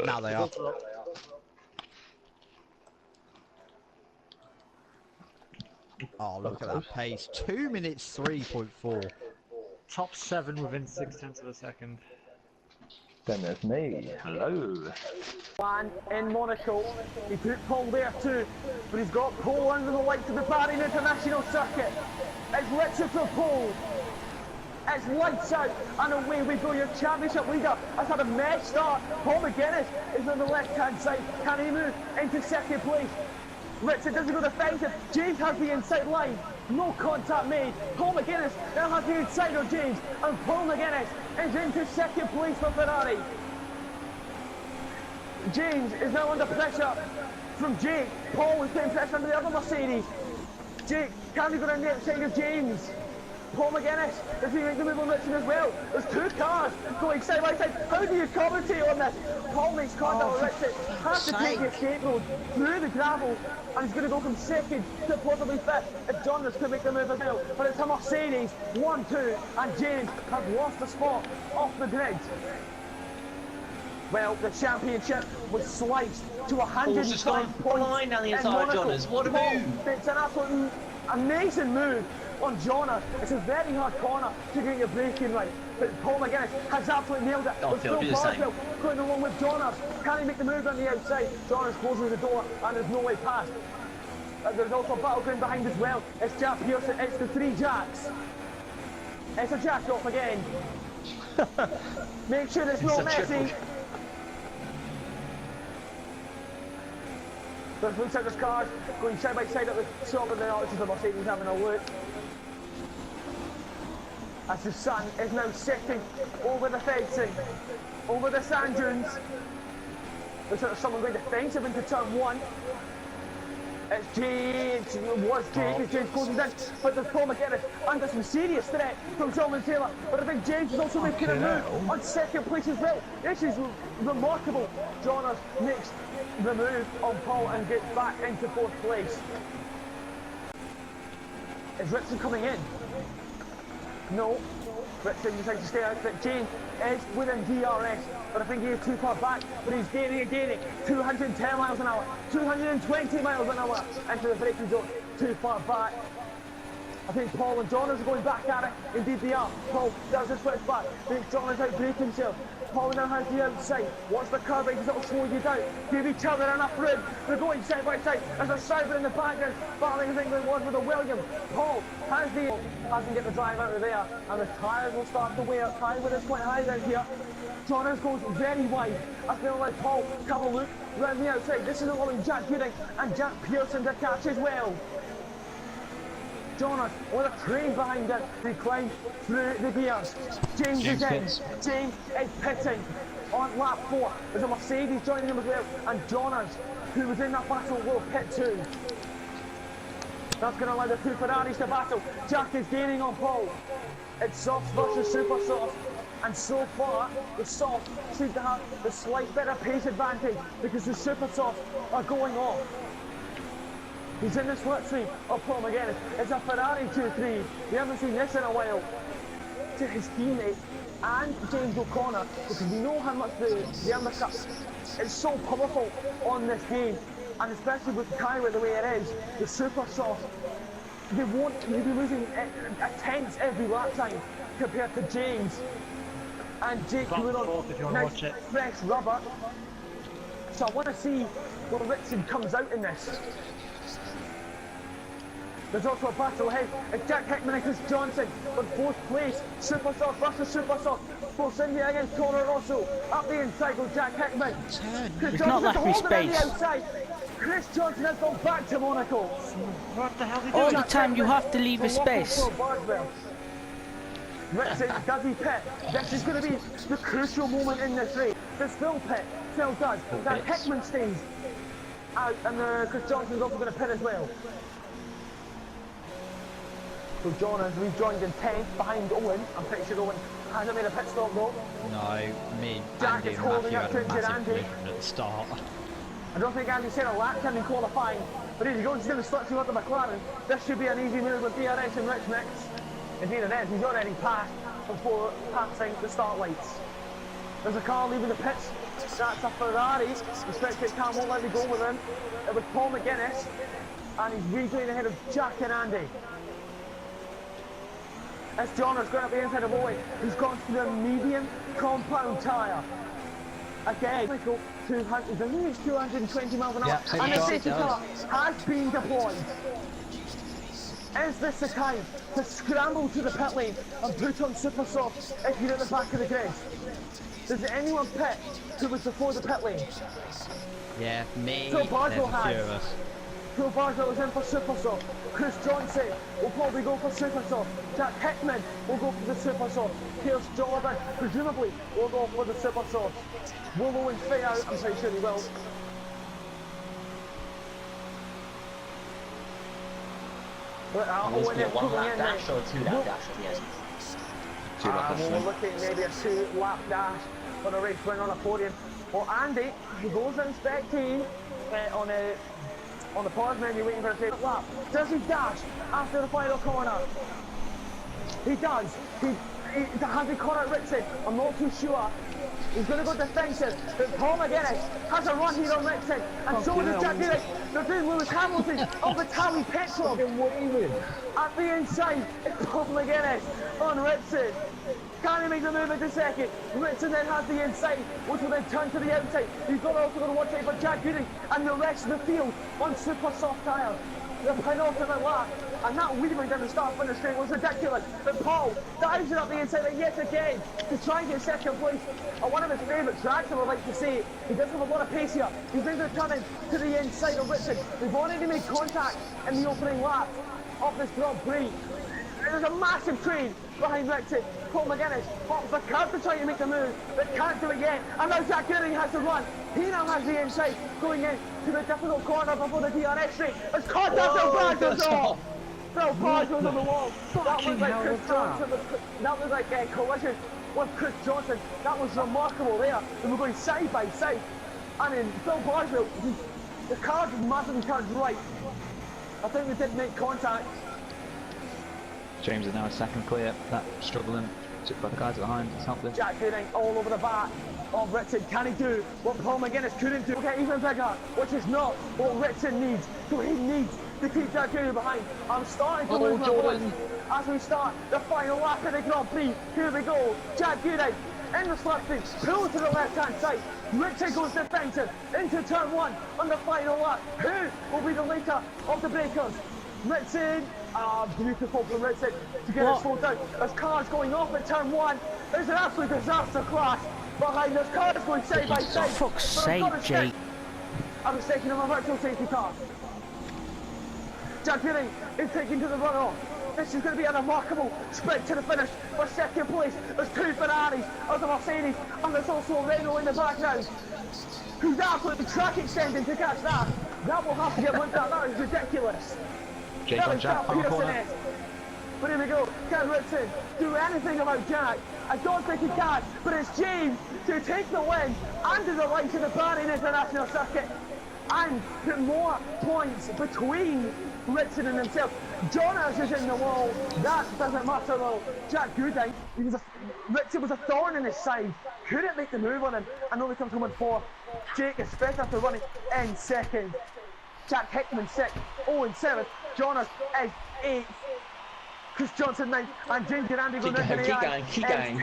Now they are. Oh, look at that pace. 2 minutes 3.4. Top 7 within 0.6 of a second. Then there's me. Hello. One in Monaco. He put Paul there too, but he's got Paul under the lights of the Bahrain International Circuit. It's Richard for Paul. It's lights out, and away we go. Your championship leader has had a mess start. Paul McGuinness is on the left-hand side. Can he move into second place? Richard doesn't go defensive. James has the inside line. No contact made. Paul McGuinness now has the inside of James, and Paul McGuinness is into second place for Ferrari. James is now under pressure from Jake. Paul is putting pressure under the other Mercedes. Jake, can he go around the outside of James? Paul McGuinness, does he make the move on Richard as well? There's two cars going side by side. How do you commentate on this? Paul makes contact with Richard, has to take the escape road through the gravel, and he's going to go from second to possibly fifth if Jonas could make the move as well. But it's a Mercedes, 1-2, and James has lost the spot off the grid. Well, the championship was sliced to 105 points flying down the inside of Jonas. What a move! It's an absolute amazing move on Jonas. It's a very hard corner to get your braking right, but Paul McGuinness has absolutely nailed it. Oh, With Phil, Phil do the same. Parswell going along with Jonas. Can he make the move on the outside? Jonas closes the door and there's no way past. There's also a battleground behind as well. It's Jack Pearson, it's the three Jacks. It's a Jack off again. Make sure it's not messy. There's looks like there's cars going side by side at the top of the arches of the Mercedes having a look. As the sun is now setting over the fencing, over the sand dunes. Looks like there's someone going defensive into turn one. It's James, it was James, as James closes in, but there's Paul McGuinness under some serious threat from Solomon Taylor. But I think James is also making a move on second place as well. This is remarkable. Jonas makes the move on Paul and gets back into fourth place. Is Richard coming in? No. Richard decides to stay out, but James is within DRS, but I think he is too far back, but he's gaining and gaining. 210 miles an hour, 220 miles an hour into the braking zone, too far back. I think Paul and Jonas are going back at it. Indeed they are. Paul does his switch back. Makes Jonas outbrake himself. Paul now has the outside. Watch the curve because it'll slow you down. Give each other enough room. They're going side by side. There's a Sauber in the background. Battling as England was with a Williams. Paul hasn't get the drive out of there. And the tyres will start to wear. Tyre with is quite high down here. Jonas goes very wide. I feel like Paul have a look round the outside. This is allowing Jack Gooding and Jack Pearson to catch as well. Jonas with a train behind it. They climb through the gears. James is in. James is pitting on lap 4. There's a Mercedes joining him as well. And Jonas, who was in that battle, will pit too. That's going to allow the two Ferraris to battle. Jack is gaining on Paul. It's soft versus super soft. And so far, the soft seem to have the slight better pace advantage because the super soft are going off. He's in the slipstream of Paul McGuinness. It's a Ferrari 2-3. We haven't seen this in a while. To his teammate and James O'Connor, because we know how much the undercut is so powerful on this game, and especially with Kyra the way it is, the super soft, you'll be losing a tenth every lap time compared to James. And Jake who on nice fresh rubber. So I want to see where Richard comes out in this. There's also a battle ahead. It's Jack Hickman and Chris Johnson for fourth place. Super soft versus super soft. Force India against Toro Rosso. Up the inside goes Jack Hickman. Chris We've Johnson not left me holding on the space. outside. Chris Johnson has gone back to Monaco. What the hell did All he the do? time you have to leave a From space. Lockwood Bardwell. Richard, does he pit? This is going to be the crucial moment in this race. Does Phil pit? Phil does. Jack Hickman stays out, and Chris Johnson's also going to pit as well. So John has rejoined in 10th behind Owen. I'm pretty sure Owen hasn't made a pit stop though. No, me, Jack Andy is and holding Matthew up had to a massive Andy. collision at the start. I don't think Andy set a lap time in qualifying, but here he goes, he's going to slip through the McLaren. This should be an easy move with DRS and Rich Mix. Indeed it is, he's already passed before passing the start lights. There's a car leaving the pits That's a Ferrari. The spectator car won't let me go with him. It was Paul McGuinness, and he's rejoining ahead of Jack and Andy. As Johnner's going up the inside of Owen, who's gone to the medium compound tyre. Again, Michael, 200, I think it's 220 miles an hour, Yeah, and the it safety does. car has been deployed. Is this the time to scramble to the pit lane and put on super soft if you're at the back of the grid? Does anyone pit who was before the pit lane? Yeah, me. Phil There's Bardwell a few has. of us. Phil Bardwell is in for super soft. Chris Johnson will probably go for super soft. Jack Hickman will go for the super soft. Pierce Jordan, presumably, will go for the super soft. Will Owen fade out? I'm pretty sure he will. But Will this Owen be a is 1 pulling lap in dash now. or a 2 lap dash at the end? Well, we're looking at maybe a 2-lap dash for a race win on a podium. Well, Andy, he goes inspecting on the pause menu waiting for a favorite lap. Does he dash after the final corner? He does. Has he caught out Ritson? I'm not too sure. He's going to go defensive, but Paul McGuinness has a run here on Ritson, and so does Jack Dillon. They're doing Lewis Hamilton of the Tally Petrol. At the inside, it's Paul McGuinness on Ritson. Can he make the move into second? Ritson then has the inside, which will then turn to the outside. He's got also going to watch out for Jack Gooding and the rest of the field on super soft tyres. The penultimate lap, and that weaving down the start finish straight was ridiculous. But Paul dives it up the inside yet again to try and get second place on one of his favourite tracks, I would like to say. He does have a lot of pace here. He's been returning to the inside of Ritson. They've already made contact in the opening lap of this Grand Prix. There's a massive train behind Ritson. Paul McGuinness hops the curb to try to make the move, but can't do it yet. And now Jack Gooding has to run. He now has the inside going in to the difficult corner before the DRS straight. It's contact Phil Bardwell's off. Phil Bardwell's on the wall. That looked like Chris Johnson. That was like a collision with Chris Johnson. That was remarkable there. They were going side by side. And then Phil Bardwell, the car massively turned right. I think they did make contact. James is now a second clear. That struggling. Took by the guys behind. It's helped him. Jack Gooding all over the back of Ritson. Can he do what Paul McGuinness couldn't do? Okay, even bigger, which is not what Ritson needs. So he needs to keep Jack Gooding behind. I'm starting to lose my voice as we start the final lap of the Grand Prix. Here we go. Jack Gooding in the slipstream, pull to the left-hand side. Ritson goes defensive into turn 1 on the final lap. Who will be the leader of the breakers? Ritson, beautiful from Ritson to get it slowed down. As cars going off at turn 1, there's an absolute disaster clash behind us. Cars going side by side. For fuck's sake, Jake. I was taking on a virtual safety car. Jack Gooding is taking to the runoff. This is going to be a remarkable sprint to the finish for second place. There's 2 Ferraris, there's a Mercedes, and there's also a Renault in the background. Who's absolutely track extending to catch that? That will have to get looked at. That is ridiculous. Jake on Jack, on the corner. But here we go. Can Ritson do anything about Jack? I don't think he can, but it's James to take the win under the lights of the Bahrain International Circuit and put more points between Ritson and himself. Jonas is in the wall. That doesn't matter though. Jack Gooding, Ritson was a thorn in his side. Couldn't make the move on him. I know they come in 4th. Jake is 5th after running in 2nd. Jack Hickman 6th. Owen 7th. Jonas is 8th. Chris Johnson 9th. And James Durandi going down to the Keep going.